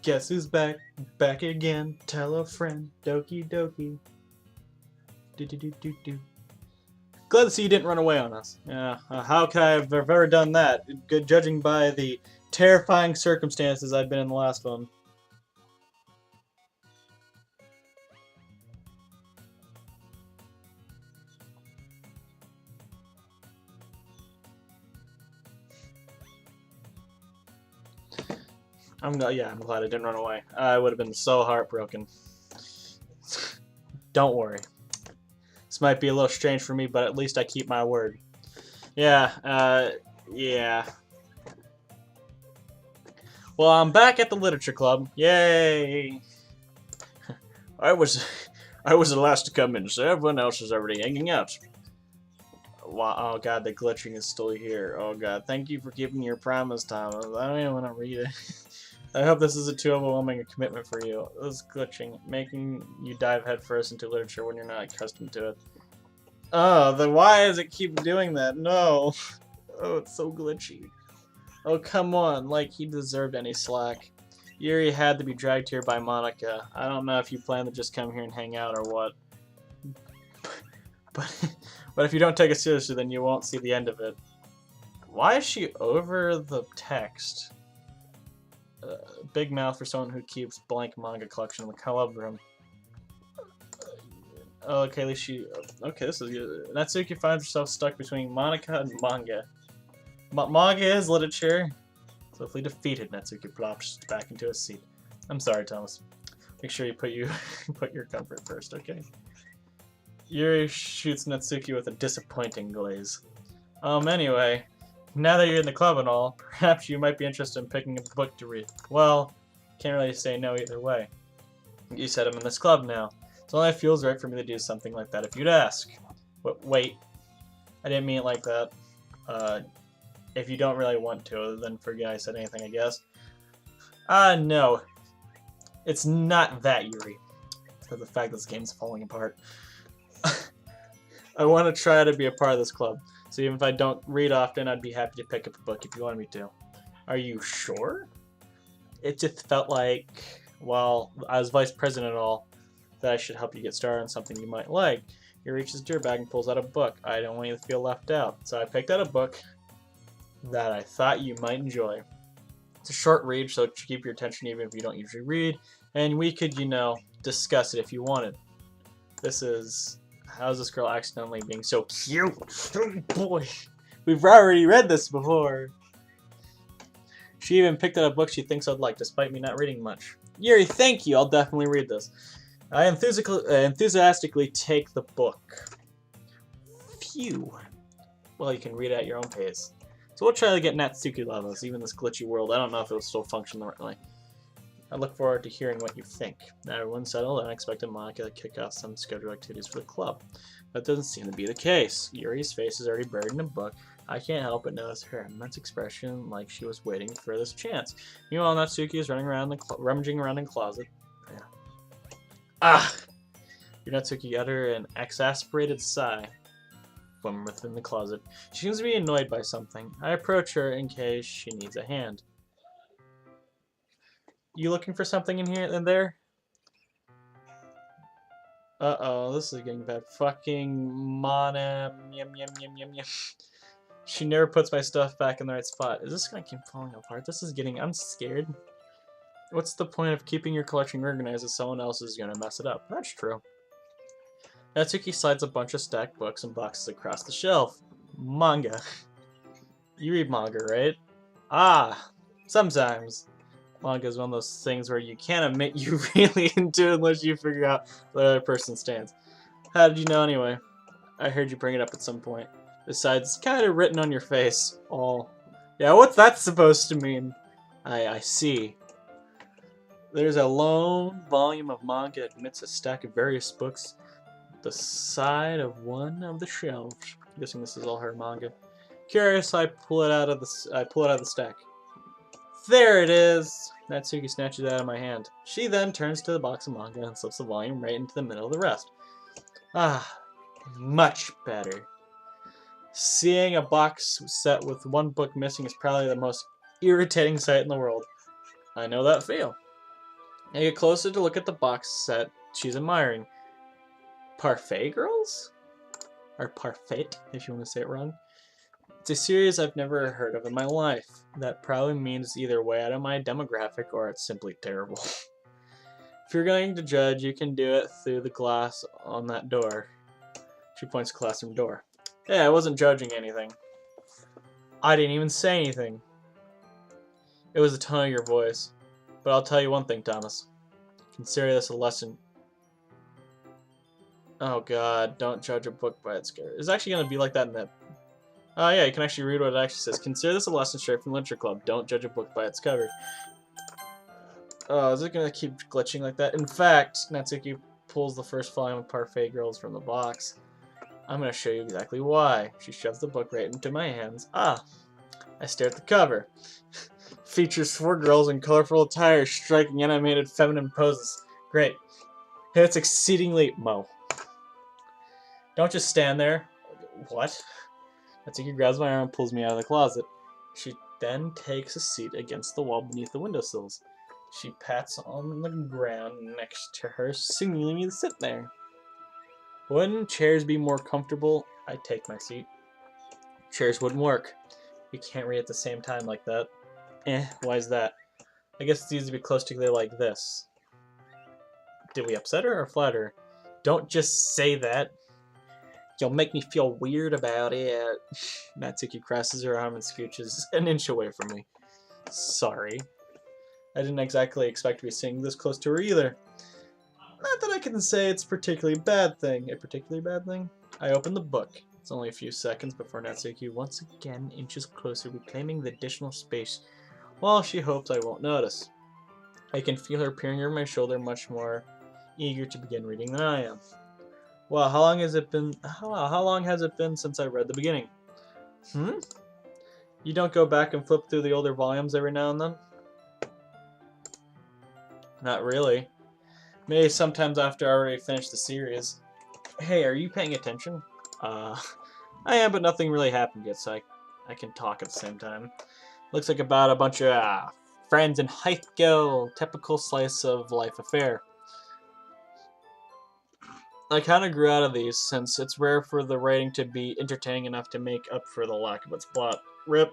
Guess who's back? Back again. Tell a friend. Doki Doki. Do do do do do. Glad to see you didn't run away on us. Yeah, how could I have ever done that? Good, judging by the terrifying circumstances I'd been in the last one. I'm glad I didn't run away. I would have been so heartbroken. Don't worry. This might be a little strange for me, but at least I keep my word. Yeah. Well, I'm back at the literature club. Yay! I was the last to come in, so everyone else is already hanging out. Wow, oh god, the glitching is still here. Oh god, thank you for keeping your promise, Thomas. I don't even want to read it. I hope this isn't too overwhelming a commitment for you. This glitching, making you dive headfirst into literature when you're not accustomed to it. Oh, then why does it keep doing that? No. Oh, it's so glitchy. Oh, come on, like he deserved any slack. Yuri had to be dragged here by Monica. I don't know if you plan to just come here and hang out or what. But if you don't take it seriously, then you won't see the end of it. Why is she over the text? Big mouth for someone who keeps blank manga collection in the club room. Okay, at least she... Okay, this is good. Natsuki finds herself stuck between Monica and manga. Manga is literature. Swiftly defeated, Natsuki plops back into his seat. I'm sorry, Thomas. Make sure you put your comfort first, okay? Yuri shoots Natsuki with a disappointing glaze. Anyway, now that you're in the club and all, perhaps you might be interested in picking a book to read. Well, can't really say no either way. You said I'm in this club now. It only feels right for me to do something like that if you'd ask. But wait, I didn't mean it like that. If you don't really want to, then forget I said anything, I guess. No. It's not that, Yuri. It's the fact this game's falling apart. I want to try to be a part of this club, so even if I don't read often, I'd be happy to pick up a book if you wanted me to. Are you sure? It just felt like, while I was vice president and all, that I should help you get started on something you might like. He reaches into your bag and pulls out a book. I don't want you to feel left out, so I picked out a book that I thought you might enjoy. It's a short read, so keep your attention even if you don't usually read, and we could, discuss it if you wanted. This is... How's this girl accidentally being so cute? Oh boy, we've already read this before. She even picked out a book she thinks I'd like, despite me not reading much. Yuri, thank you. I'll definitely read this. I enthusiastically take the book. Phew. Well, you can read it at your own pace. So we'll try to get Natsuki levels, even this glitchy world. I don't know if it'll still function the right way. I look forward to hearing what you think. Now everyone's settled, and I expected Monica to kick off some scheduled activities for the club. That doesn't seem to be the case. Yuri's face is already buried in a book. I can't help but notice her immense expression, like she was waiting for this chance. Meanwhile, Natsuki is rummaging around in the closet. Yeah. Ah! Your Natsuki utter an exasperated sigh from within the closet. She seems to be annoyed by something. I approach her in case she needs a hand. You looking for something in there? Uh-oh, this is getting bad. Fucking Mana. Yum, yum, yum, yum, yum. She never puts my stuff back in the right spot. Is this gonna keep falling apart? I'm scared. What's the point of keeping your collection organized if someone else is gonna mess it up? That's true. Natsuki slides a bunch of stacked books and boxes across the shelf. Manga. You read manga, right? Ah, sometimes. Manga is one of those things where you can't admit you really into it unless you figure out where the other person stands. How did you know anyway? I heard you bring it up at some point. Besides, it's kind of written on your face. Oh. Yeah, what's that supposed to mean? I see. There's a lone volume of manga amidst a stack of various books at the side of one of the shelves. I'm guessing this is all her manga. Curious, I pull it out of the stack. There it is! Natsuki snatches it out of my hand. She then turns to the box of manga and slips the volume right into the middle of the rest. Ah, much better. Seeing a box set with one book missing is probably the most irritating sight in the world. I know that feel. I get closer to look at the box set she's admiring. Parfait Girls? Or Parfait, if you want to say it wrong. It's a series I've never heard of in my life. That probably means either way out of my demographic or it's simply terrible. If you're going to judge, you can do it through the glass on that door. She points to the classroom door. Yeah, I wasn't judging anything. I didn't even say anything. It was the tone of your voice. But I'll tell you one thing, Thomas. Consider this a lesson. Oh god, don't judge a book by its cover. It's actually going to be like that in that. Oh yeah, you can actually read what it actually says. Consider this a lesson straight from Literature Club. Don't judge a book by its cover. Oh, is it going to keep glitching like that? In fact, Natsuki pulls the first volume of Parfait Girls from the box. I'm going to show you exactly why. She shoves the book right into my hands. Ah, I stare at the cover. Features 4 girls in colorful attire striking animated feminine poses. Great. It's exceedingly... Mo. Don't just stand there. What? Natsuki grabs my arm and pulls me out of the closet. She then takes a seat against the wall beneath the windowsills. She pats on the ground next to her, signaling me to sit there. Wouldn't chairs be more comfortable? I take my seat. Chairs wouldn't work. We can't read at the same time like that. Why is that? I guess it's easy to be close together like this. Did we upset her or flatter her? Don't just say that. You'll make me feel weird about it. Natsuki crosses her arm and scooches an inch away from me. Sorry. I didn't exactly expect to be sitting this close to her either. Not that I can say it's a particularly bad thing. A particularly bad thing? I open the book. It's only a few seconds before Natsuki once again inches closer, reclaiming the additional space, while she hopes I won't notice. I can feel her peering over my shoulder, much more eager to begin reading than I am. Well, how long has it been? How long has it been since I read the beginning? You don't go back and flip through the older volumes every now and then? Not really. Maybe sometimes after I already finished the series. Hey, are you paying attention? I am, but nothing really happened yet, so I can talk at the same time. Looks like about a bunch of friends in high school, typical slice of life affair. I kind of grew out of these, since it's rare for the writing to be entertaining enough to make up for the lack of its plot. Rip.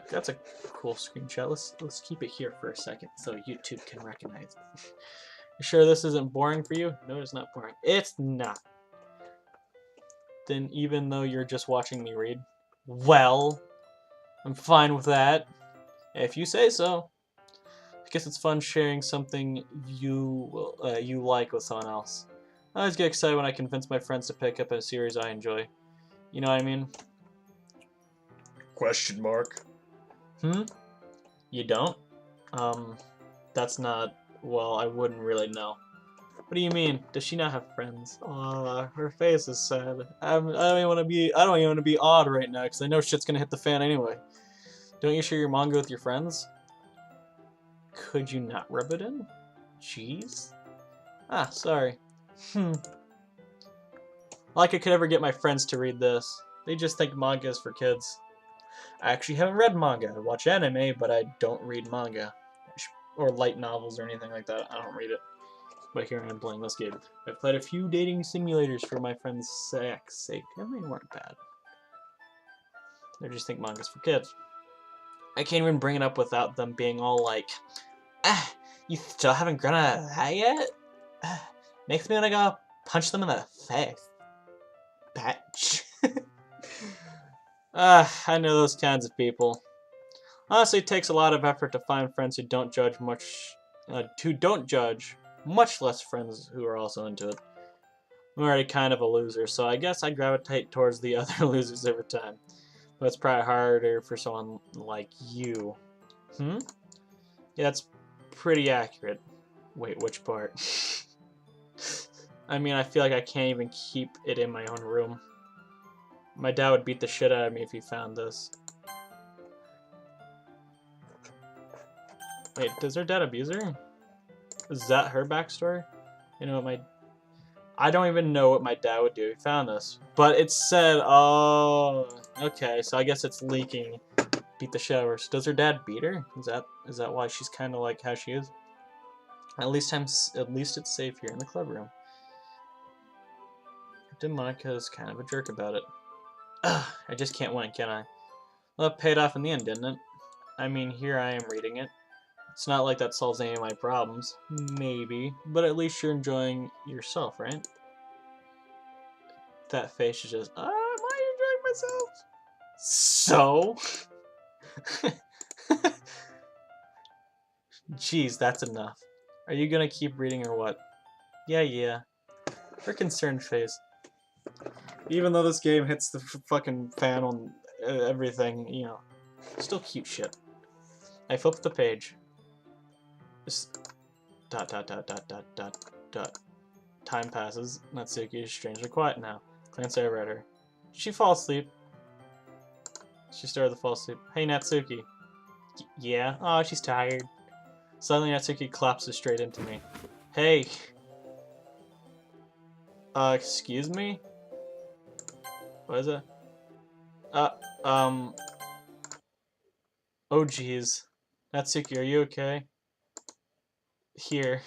That's a cool screenshot. Let's keep it here for a second so YouTube can recognize it. You sure this isn't boring for you? No, it's not boring. It's not. Then even though you're just watching me read, well, I'm fine with that. If you say so. I guess it's fun sharing something you like with someone else. I always get excited when I convince my friends to pick up a series I enjoy. You know what I mean? Question mark. You don't? That's not... Well, I wouldn't really know. What do you mean? Does she not have friends? Aw, her face is sad. I don't even want to be odd right now because I know shit's gonna hit the fan anyway. Don't you share your manga with your friends? Could you not rub it in? Jeez. Ah, sorry. Like I could ever get my friends to read this. They just think manga is for kids. I actually haven't read manga. I watch anime, but I don't read manga. Or light novels or anything like that. I don't read it. But here I am playing this game. I've played a few dating simulators for my friend's sake, and they weren't bad. They just think manga's for kids. I can't even bring it up without them being all like, you still haven't grown out of that yet? Makes me want to go punch them in the face. Bitch. I know those kinds of people. Honestly, it takes a lot of effort to find friends who don't judge much, much less friends who are also into it. I'm already kind of a loser, so I guess I gravitate towards the other losers every time. But it's probably harder for someone like you. Yeah, that's pretty accurate. Wait, which part? I mean, I feel like I can't even keep it in my own room. My dad would beat the shit out of me if he found this. Wait, does her dad abuse her? Is that her backstory? You know what I don't even know what my dad would do if he found this. But it said, oh, okay, so I guess it's leaking beat the shit out of her. Does her dad beat her? Is that why she's kind of like how she is? At least it's safe here in the club room. Monica's kind of a jerk about it. Ugh, I just can't win, can I? Well, it paid off in the end, didn't it? I mean, here I am reading it. It's not like that solves any of my problems. Maybe. But at least you're enjoying yourself, right? That face is just, am I enjoying myself? So? Jeez, that's enough. Are you gonna keep reading or what? Yeah. Her concerned face. Even though this game hits the fucking fan on everything, you know, still cute shit. I flipped the page. Just dot. Time passes. Natsuki is strangely quiet now. Glance over at her. Did she fall asleep? She started to fall asleep. Hey, Natsuki. Yeah? Oh, she's tired. Suddenly, Natsuki collapses straight into me. Hey. Excuse me? What is it? Oh, jeez. Natsuki, are you okay? Here.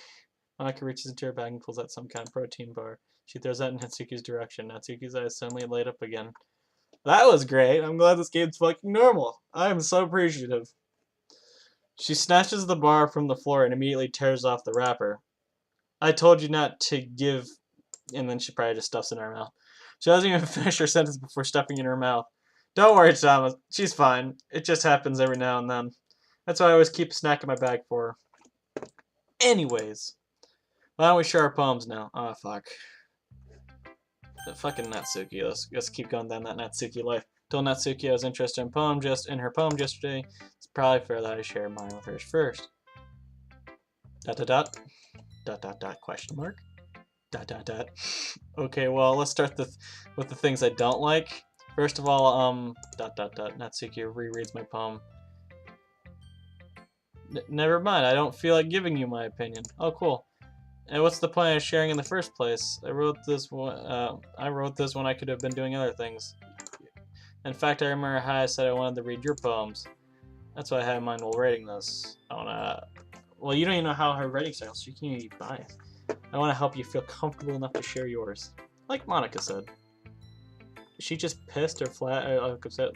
Monika reaches into her bag and pulls out some kind of protein bar. She throws that in Natsuki's direction. Natsuki's eyes suddenly light up again. That was great. I'm glad this game's fucking normal. I am so appreciative. She snatches the bar from the floor and immediately tears off the wrapper. I told you not to give... And then she probably just stuffs it in her mouth. She doesn't even finish her sentence before stuffing it in her mouth. Don't worry, Thomas. She's fine. It just happens every now and then. That's why I always keep a snack in my bag for her. Anyways. Why don't we share our poems now? Oh, fuck. The fucking Natsuki. Let's keep going down that Natsuki life. Told Natsuki I was interested in her poem yesterday. It's probably fair that I share mine with hers first. ... Question mark. ... Okay, well, let's start with the things I don't like. First of all, ... Natsuki rereads my poem. Never mind, I don't feel like giving you my opinion. Oh, cool. And what's the point of sharing in the first place? I wrote this when I could have been doing other things. In fact, I remember how I said I wanted to read your poems. That's what I had in mind while writing this. Well, you don't even know how her writing style, so you can't even be biased. I want to help you feel comfortable enough to share yours. Like Monika said. Is she just pissed or flat or upset?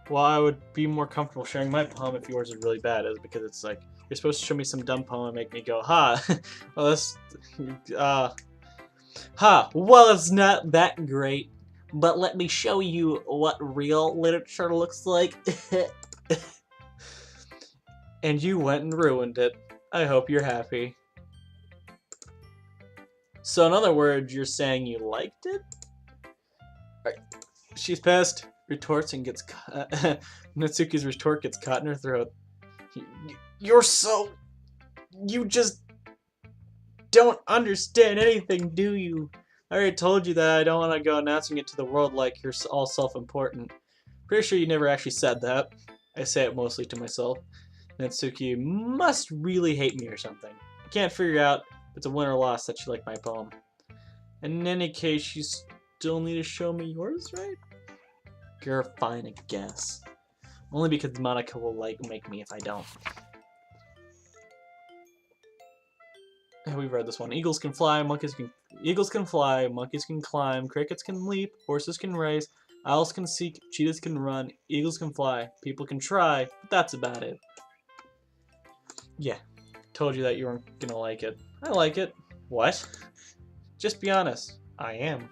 Well, I would be more comfortable sharing my poem if yours is really bad, because it's like, you're supposed to show me some dumb poem and make me go, ha, well, well, it's not that great, but let me show you what real literature looks like. And you went and ruined it. I hope you're happy. So in other words, you're saying you liked it? She's pissed, retorts, and gets caught. Natsuki's retort gets caught in her throat. You just don't understand anything, do you? I already told you that I don't want to go announcing it to the world like you're all self-important. Pretty sure you never actually said that. I say it mostly to myself. Natsuki must really hate me or something. I can't figure out if it's a win or loss that she liked my poem. And in any case, you still need to show me yours, right? You're fine, I guess. Only because Monika will make me if I don't. We've read this one. Eagles can fly, monkeys can climb, crickets can leap, horses can race, owls can seek, cheetahs can run, eagles can fly, people can try, but that's about it. Yeah, told you that you weren't gonna like it. I like it. What? Just be honest. I am.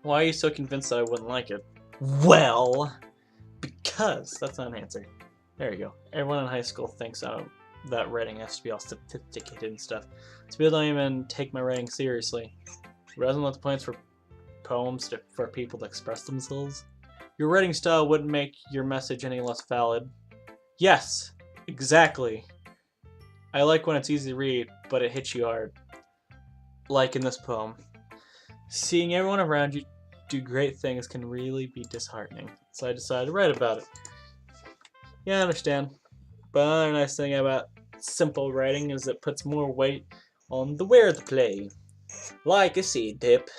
Why are you so convinced that I wouldn't like it? Well, because that's not an answer. There you go. Everyone in high school thinks that writing has to be all sophisticated and stuff. So people don't even take my writing seriously. Rather than let the points for poems for people to express themselves. Your writing style wouldn't make your message any less valid. Yes, exactly. I like when it's easy to read, but it hits you hard. Like in this poem. Seeing everyone around you do great things can really be disheartening. So I decided to write about it. Yeah, I understand. But another nice thing about simple writing is it puts more weight on the where to play. Like a seed dip.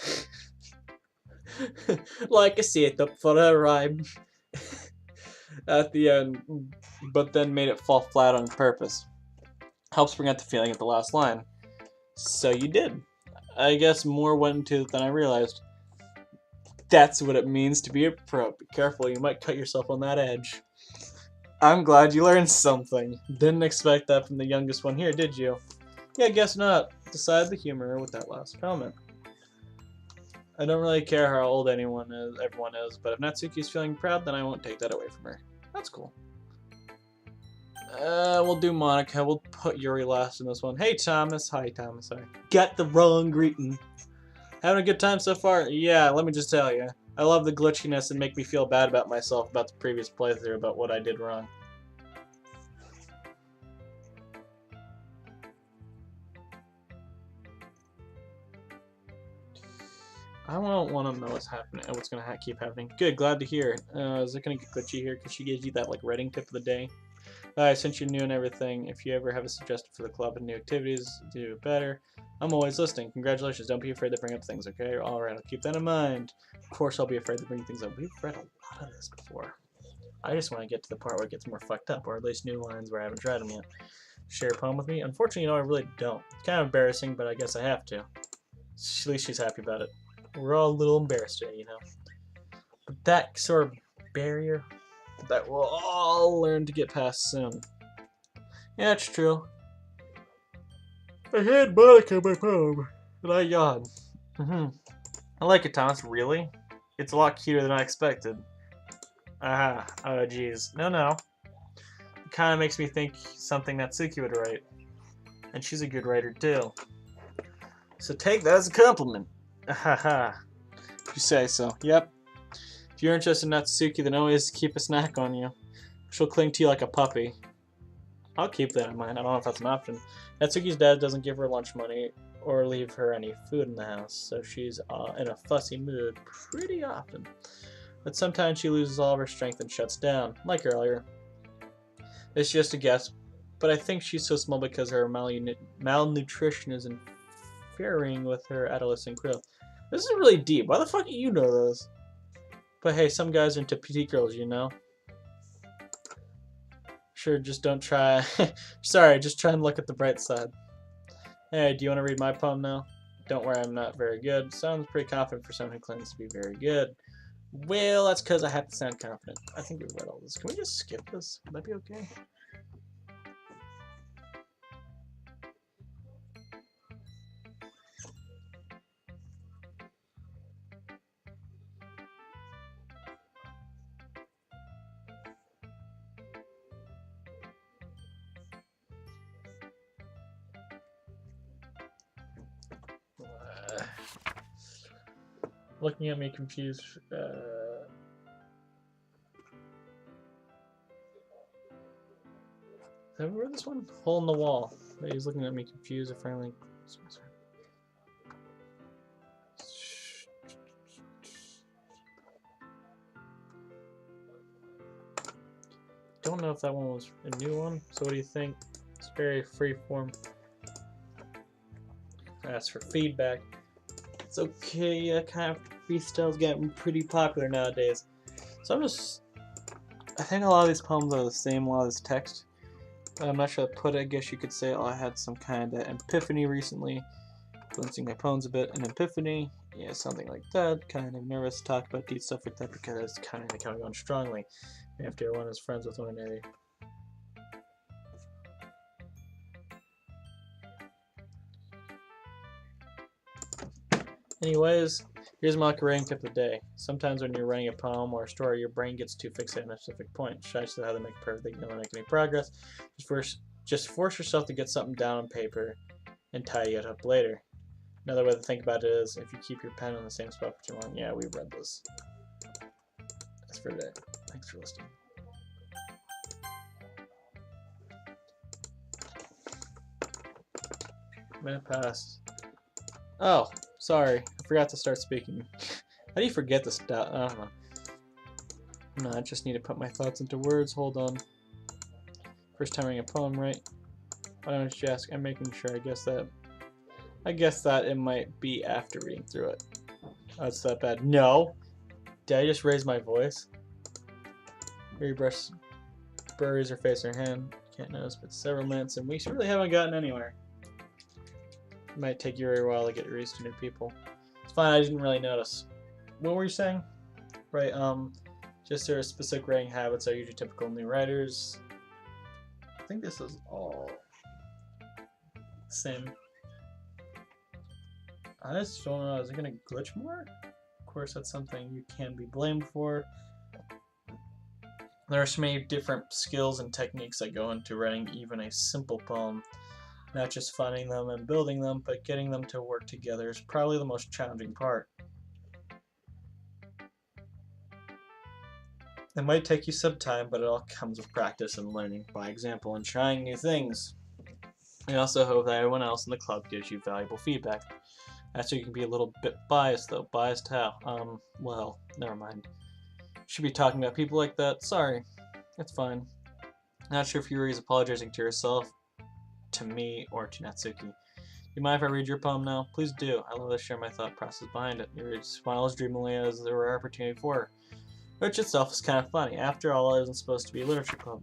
Like a setup for a rhyme at the end, but then made it fall flat on purpose. Helps bring out the feeling at the last line. So you did. I guess more went into it than I realized. That's what it means to be a pro. Be careful, you might cut yourself on that edge. I'm glad you learned something. Didn't expect that from the youngest one here, did you? Yeah, guess not. Decided the humor with that last comment. I don't really care how old everyone is, but if Natsuki's feeling proud, then I won't take that away from her. That's cool. We'll do Monica. We'll put Yuri last in this one. Hey, Thomas. Hi, Thomas. Sorry. Got the wrong greeting. Having a good time so far? Yeah, let me just tell you. I love the glitchiness and make me feel bad about myself about the previous playthrough about what I did wrong. I don't want to know what's happening. What's going to keep happening. Good, glad to hear. Is it going to get glitchy here because she gives you that like writing tip of the day? Since you're new and everything, if you ever have a suggestion for the club and new activities, do it better. I'm always listening. Congratulations. Don't be afraid to bring up things, okay? Alright, I'll keep that in mind. Of course I'll be afraid to bring things up. We've read a lot of this before. I just want to get to the part where it gets more fucked up, or at least new lines where I haven't tried them yet. Share a poem with me? Unfortunately, I really don't. It's kind of embarrassing, but I guess I have to. At least she's happy about it. We're all a little embarrassed today, you know. But that sort of barrier that we'll all learn to get past soon. Yeah, it's true. I had Monica my poem, and I yawned. I like it, Thomas. Really? It's a lot cuter than I expected. Aha. Oh, geez. No. It kind of makes me think something Natsuki would write. And she's a good writer, too. So take that as a compliment. Ahaha. If you say so. Yep. If you're interested in Natsuki, then always keep a snack on you. She'll cling to you like a puppy. I'll keep that in mind. I don't know if that's an option. Natsuki's dad doesn't give her lunch money or leave her any food in the house, so she's in a fussy mood pretty often. But sometimes she loses all of her strength and shuts down, like earlier. It's just a guess, but I think she's so small because her malnutrition is interfering with her adolescent growth. This is really deep. Why the fuck do you know this? But hey, some guys are into petite girls, you know? Sure, just don't try. Sorry, just try and look at the bright side. Hey, do you want to read my poem now? Don't worry, I'm not very good. Sounds pretty confident for someone who claims to be very good. Well, that's because I have to sound confident. I think we've read all this. Can we just skip this? Would that be okay? Looking at me confused. Have we read this one? Hole in the wall. He's looking at me confused. If finally. Don't know if that one was a new one. So what do you think? It's very freeform. Ask for feedback. It's okay. Yeah, kind of freestyle's getting pretty popular nowadays. So I think a lot of these poems are the same. A lot of this text. I'm not sure how to put it. I guess you could say I had some kind of epiphany recently. Influencing my poems a bit. An epiphany. Yeah, something like that. Kind of nervous to talk about deep stuff like that because it's kind of coming on strongly after one is friends with one another. Anyways, here's my writing tip of the day. Sometimes when you're writing a poem or a story, your brain gets too fixated on a specific point. Shy said how to make perfect, you don't make any progress. Just force yourself to get something down on paper and tidy it up later. Another way to think about it is if you keep your pen in the same spot for too long. Yeah, we've read this. That's for today. Thanks for listening. Minute passed. Oh, sorry. I forgot to start speaking. How do you forget this stuff? I don't know. No, I just need to put my thoughts into words. Hold on. First time reading a poem, right? Why don't you ask? I'm making sure. I guess that it might be after reading through it. That's that bad. No. Did I just raise my voice? Here you buries her face in her hand. Can't notice, but several minutes, and we really haven't gotten anywhere. It might take you a while to get used to new people. It's fine, I didn't really notice. What were you saying? Right, just their specific writing habits are usually typical new writers. I think this is all same. I just don't know, is it gonna glitch more? Of course, that's something you can be blamed for. There are so many different skills and techniques that go into writing even a simple poem. Not just finding them and building them, but getting them to work together is probably the most challenging part. It might take you some time, but it all comes with practice and learning by example and trying new things. I also hope that everyone else in the club gives you valuable feedback. Actually, you can be a little bit biased, though. Biased how? Well, never mind. Should be talking about people like that. Sorry. It's fine. Not sure if you were apologizing to yourself, to me, or to Natsuki. Do you mind if I read your poem now? Please do. I love to share my thought process behind it. You smile as dreamily as there were opportunity for her. Which itself is kind of funny. After all, it isn't supposed to be a literature club.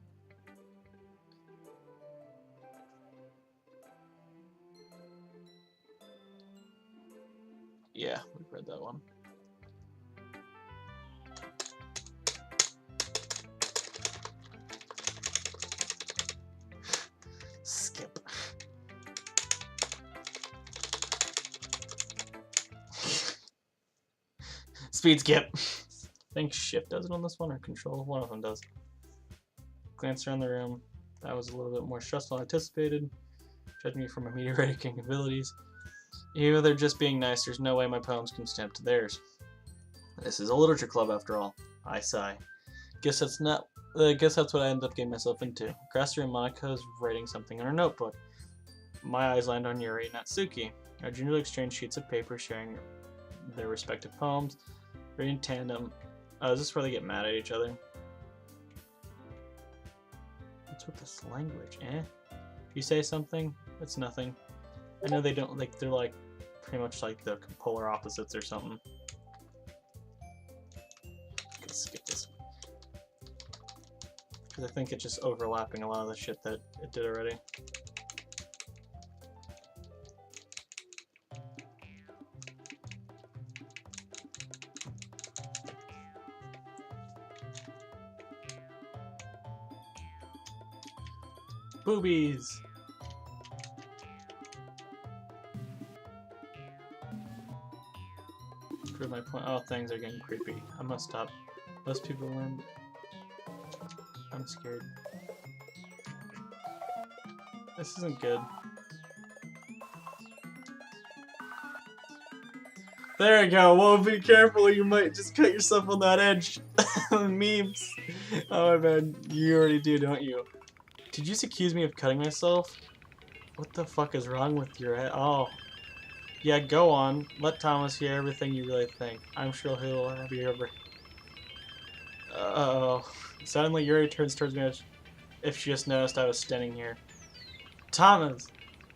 Yeah, we've read that one. Skip. Speed skip. I think shift does it on this one, or control. One of them does. Glance around the room. That was a little bit more stressful than anticipated. Judging me from my media writing abilities. Even though they're just being nice, there's no way my poems can stand up to theirs. This is a literature club, after all. I sigh. Guess that's what I ended up getting myself into. Grasser and Monica is writing something in her notebook. My eyes land on Yuri and Natsuki. Our juniors exchange sheets of paper, sharing their respective poems, reading in tandem. Is this where they get mad at each other? What's with this language, If you say something, it's nothing. I know they don't, like, they're like, pretty much like the polar opposites or something. Let's skip this one. Because I think it's just overlapping a lot of the shit that it did already. Boobies! Prove my point. Oh, things are getting creepy. I must stop. Most people learn. I'm scared. This isn't good. There you go. Well, be careful. You might just cut yourself on that edge. Memes. Oh man, you already do, don't you? Did you just accuse me of cutting myself? What the fuck is wrong with your head? Oh. Yeah, go on. Let Thomas hear everything you really think. I'm sure he'll have you over. Uh-oh. Suddenly Yuri turns towards me as if she just noticed I was standing here. Thomas!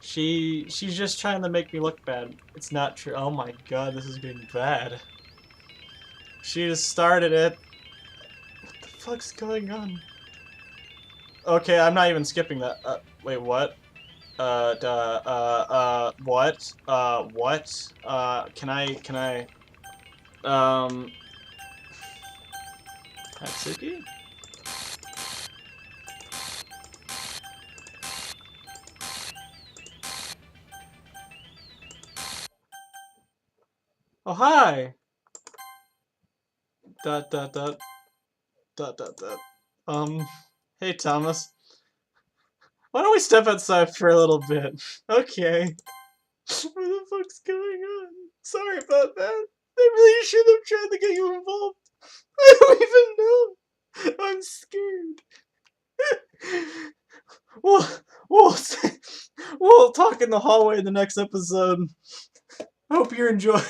She's just trying to make me look bad. It's not true. Oh my god, this is getting bad. She just started it. What the fuck's going on? Okay, I'm not even skipping that. Wait, what? What? What? Can I, Hatsuki? Oh, hi! Dot, dot, dot. Dot, dot, dot. Hey, Thomas. Why don't we step outside for a little bit? Okay. What the fuck's going on? Sorry about that. They really should have tried to get you involved. I don't even know. I'm scared. We'll talk in the hallway in the next episode. Hope you're enjoying.